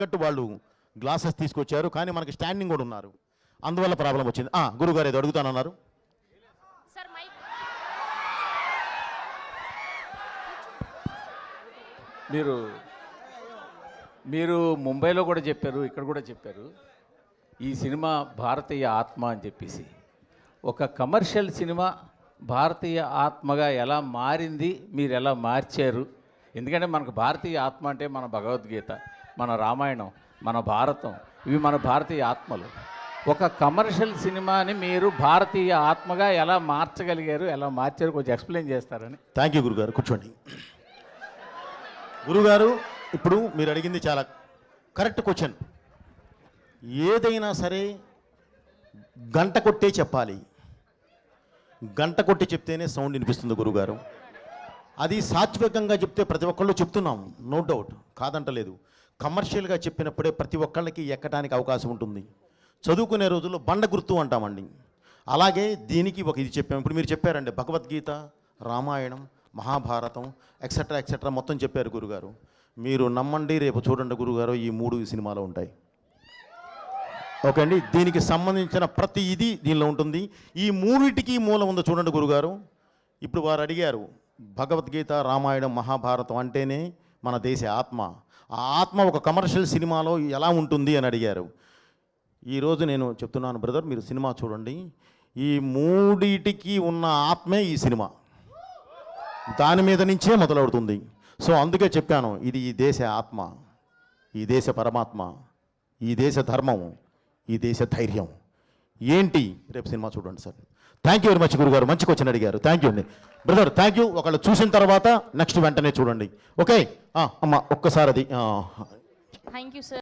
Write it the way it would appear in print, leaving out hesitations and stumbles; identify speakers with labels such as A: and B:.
A: తగ్గట్టు వాళ్ళు గ్లాసెస్ తీసుకొచ్చారు, కానీ మనకి స్టాండింగ్ కూడా ఉన్నారు, అందువల్ల ప్రాబ్లం వచ్చింది. గురుగారు ఏదో అడుగుతానన్నారు.
B: మీరు ముంబైలో కూడా చెప్పారు, ఇక్కడ కూడా చెప్పారు, ఈ సినిమా భారతీయ ఆత్మ అని చెప్పేసి. ఒక కమర్షియల్ సినిమా భారతీయ ఆత్మగా ఎలా మారింది, మీరు ఎలా మార్చారు? ఎందుకంటే మనకు భారతీయ ఆత్మ అంటే మన భగవద్గీత, మన రామాయణం, మన భారతం, ఇవి మన భారతీయ ఆత్మలు. ఒక కమర్షియల్ సినిమాని మీరు భారతీయ ఆత్మగా ఎలా మార్చగలిగారు, ఎలా మార్చారు, కొంచెం ఎక్స్ప్లెయిన్ చేస్తారని.
A: థ్యాంక్ యూ గురుగారు, కూర్చోండి. గురుగారు, ఇప్పుడు మీరు అడిగింది చాలా కరెక్ట్ క్వశ్చన్. ఏదైనా సరే గంట కొట్టే చెప్పాలి, గంట కొట్టి చెప్తేనే సౌండ్ వినిపిస్తుంది గురుగారు. అది సాత్వికంగా చెప్తే ప్రతి ఒక్కళ్ళు చెప్తున్నాం, నో డౌట్, కాదంటలేదు. కమర్షియల్గా చెప్పినప్పుడే ప్రతి ఒక్కళ్ళకి ఎక్కడానికి అవకాశం ఉంటుంది. చదువుకునే రోజుల్లో బండ గుర్తు అంటామండి, అలాగే దీనికి ఒక ఇది చెప్పాము. ఇప్పుడు మీరు చెప్పారండి భగవద్గీత, రామాయణం, మహాభారతం, ఎక్సెట్రా ఎక్సెట్రా మొత్తం చెప్పారు గురుగారు. మీరు నమ్మండి, రేపు చూడండి గురుగారు, ఈ 3 సినిమాలో ఉంటాయి. ఓకే అండి, దీనికి సంబంధించిన ప్రతి ఇది దీనిలో ఉంటుంది. ఈ 3టికి మూలం ఉందో చూడండి గురుగారు. ఇప్పుడు వారు అడిగారు భగవద్గీత, రామాయణం, మహాభారతం అంటేనే మన దేశ ఆత్మ. ఆ ఆత్మ ఒక కమర్షియల్ సినిమాలో ఎలా ఉంటుంది అని అడిగారు. ఈరోజు నేను చెప్తున్నాను బ్రదర్, మీరు సినిమా చూడండి, ఈ 3టికి ఉన్న ఆత్మే ఈ సినిమా, దాని మీద నుంచే మొదలవుతుంది. సో అందుకే చెప్పాను, ఇది ఈ దేశ ఆత్మ, ఈ దేశ పరమాత్మ, ఈ దేశ ధర్మం, ఈ దేశ ధైర్యం ఏంటి. రేపు సినిమా చూడండి sir. Thank you very much గురుగారు, మంచి క్వశ్చన్ అడిగారు. థ్యాంక్ యూ అండి బ్రదర్, థ్యాంక్ యూ. ఒకళ్ళు చూసిన తర్వాత నెక్స్ట్ వెంటనే చూడండి. ఓకే అమ్మ, ఒక్కసారి అది
C: థ్యాంక్ యూ సార్.